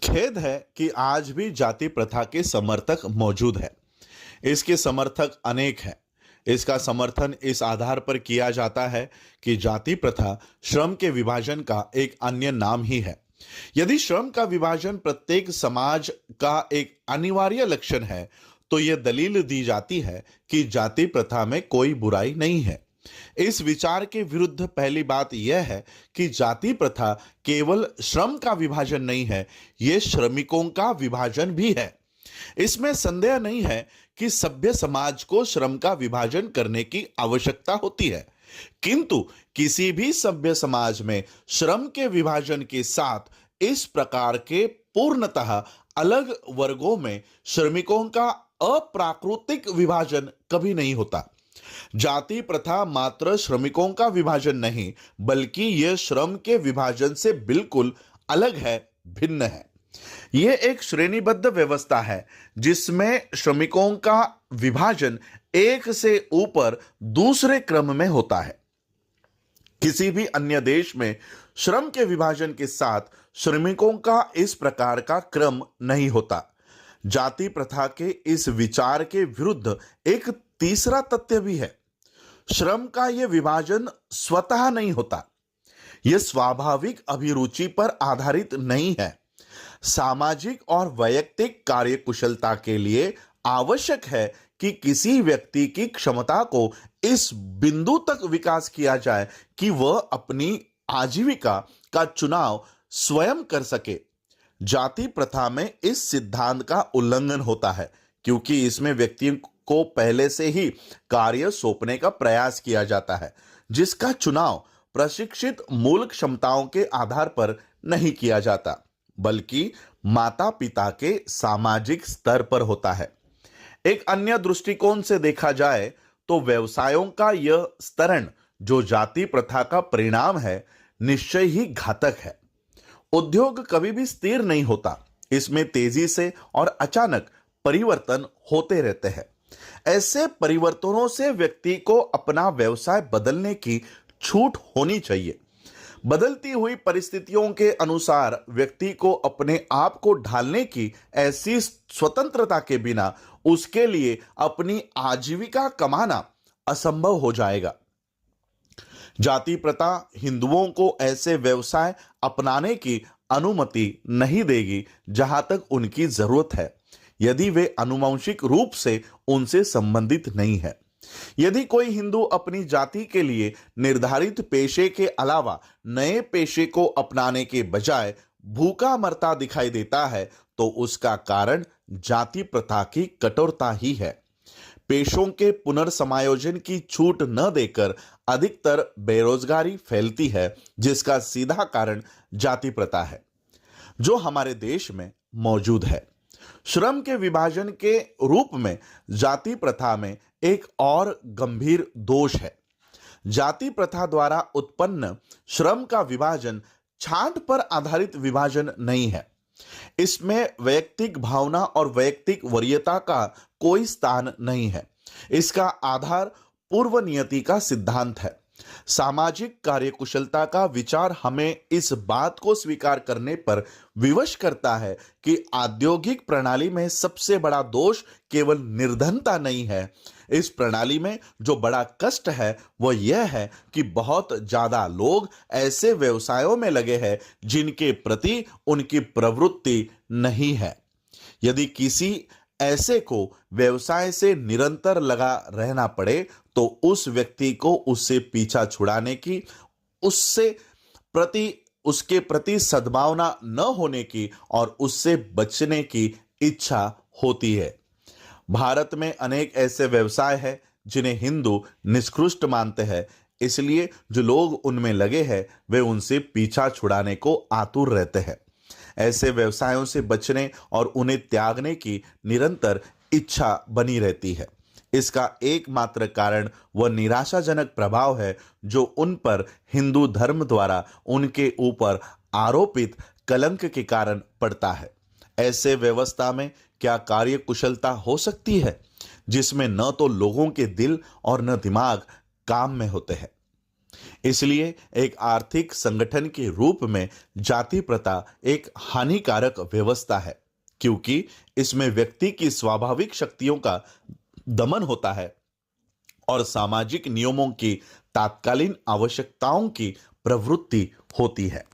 खेद है कि आज भी जाति प्रथा के समर्थक मौजूद हैं। इसके समर्थक अनेक हैं। इसका समर्थन इस आधार पर किया जाता है कि जाति प्रथा श्रम के विभाजन का एक अन्य नाम ही है। यदि श्रम का विभाजन प्रत्येक समाज का एक अनिवार्य लक्षण है, तो यह दलील दी जाती है कि जाति प्रथा में कोई बुराई नहीं है। इस विचार के विरुद्ध पहली बात यह है कि जाति प्रथा केवल श्रम का विभाजन नहीं है, यह श्रमिकों का विभाजन भी है। इसमें संदेह नहीं है कि सभ्य समाज को श्रम का विभाजन करने की आवश्यकता होती है, किंतु किसी भी सभ्य समाज में श्रम के विभाजन के साथ इस प्रकार के पूर्णतः अलग वर्गों में श्रमिकों का अप्राकृतिक विभाजन कभी नहीं होता। जाति प्रथा मात्र श्रमिकों का विभाजन नहीं, बल्कि यह श्रम के विभाजन से बिल्कुल अलग है, भिन्न है। यह एक श्रेणीबद्ध व्यवस्था है जिसमें श्रमिकों का विभाजन एक से ऊपर दूसरे क्रम में होता है। किसी भी अन्य देश में श्रम के विभाजन के साथ श्रमिकों का इस प्रकार का क्रम नहीं होता। जाति प्रथा के इस विचार के विरुद्ध एक तीसरा तथ्य भी है। श्रम का यह विभाजन स्वतः नहीं होता, यह स्वाभाविक अभिरुचि पर आधारित नहीं है। सामाजिक और वैयक्तिक कार्यकुशलता के लिए आवश्यक है कि किसी व्यक्ति की क्षमता को इस बिंदु तक विकास किया जाए कि वह अपनी आजीविका का चुनाव स्वयं कर सके। जाति प्रथा में इस सिद्धांत का उल्लंघन होता है, क्योंकि इसमें व्यक्ति को पहले से ही कार्य सौंपने का प्रयास किया जाता है, जिसका चुनाव प्रशिक्षित मूल क्षमताओं के आधार पर नहीं किया जाता, बल्कि माता पिता के सामाजिक स्तर पर होता है। एक अन्य दृष्टिकोण से देखा जाए तो व्यवसायों का यह स्तरण, जो जाति प्रथा का परिणाम है, निश्चय ही घातक है। उद्योग कभी भी स्थिर नहीं होता, इसमें तेजी से और अचानक परिवर्तन होते रहते हैं। ऐसे परिवर्तनों से व्यक्ति को अपना व्यवसाय बदलने की छूट होनी चाहिए। बदलती हुई परिस्थितियों के अनुसार व्यक्ति को अपने आप को ढालने की ऐसी स्वतंत्रता के बिना उसके लिए अपनी आजीविका कमाना असंभव हो जाएगा। जाति प्रथा हिंदुओं को ऐसे व्यवसाय अपनाने की अनुमति नहीं देगी जहां तक उनकी जरूरत है, यदि वे आनुवंशिक रूप से उनसे संबंधित नहीं है। यदि कोई हिंदू अपनी जाति के लिए निर्धारित पेशे के अलावा नए पेशे को अपनाने के बजाय भूखा मरता दिखाई देता है, तो उसका कारण जाति प्रथा की कठोरता ही है। पेशों के पुनर्समायोजन की छूट न देकर अधिकतर बेरोजगारी फैलती है, जिसका सीधा कारण जाति प्रथा है, जो हमारे देश में मौजूद है। श्रम के विभाजन के रूप में जाति प्रथा में एक और गंभीर दोष है। जाति प्रथा द्वारा उत्पन्न श्रम का विभाजन छांट पर आधारित विभाजन नहीं है। इसमें वैयक्तिक भावना और वैयक्तिक वरीयता का कोई स्थान नहीं है। इसका आधार पूर्व नियति का सिद्धांत है। सामाजिक कार्यकुशलता का विचार हमें इस बात को स्वीकार करने पर विवश करता है कि औद्योगिक प्रणाली में सबसे बड़ा दोष केवल निर्धनता नहीं है। इस प्रणाली में जो बड़ा कष्ट है वह यह है कि बहुत ज्यादा लोग ऐसे व्यवसायों में लगे हैं जिनके प्रति उनकी प्रवृत्ति नहीं है। यदि किसी ऐसे को व्यवसाय से निरंतर लगा रहना पड़े, तो उस व्यक्ति को उससे पीछा छुड़ाने की, उसके प्रति सद्भावना न होने की और उससे बचने की इच्छा होती है। भारत में अनेक ऐसे व्यवसाय हैं जिन्हें हिंदू निष्कृष्ट मानते हैं, इसलिए जो लोग उनमें लगे हैं वे उनसे पीछा छुड़ाने को आतुर रहते हैं। ऐसे व्यवसायों से बचने और उन्हें त्यागने की निरंतर इच्छा बनी रहती है। इसका एकमात्र कारण वह निराशाजनक प्रभाव है जो उन पर हिंदू धर्म द्वारा उनके ऊपर आरोपित कलंक के कारण पड़ता है। ऐसे व्यवस्था में क्या कार्य कुशलता हो सकती है जिसमें न तो लोगों के दिल और न दिमाग काम में होते हैं। इसलिए एक आर्थिक संगठन के रूप में जाति प्रथा एक हानिकारक व्यवस्था है, क्योंकि इसमें व्यक्ति की स्वाभाविक शक्तियों का दमन होता है और सामाजिक नियमों की तात्कालीन आवश्यकताओं की प्रवृत्ति होती है।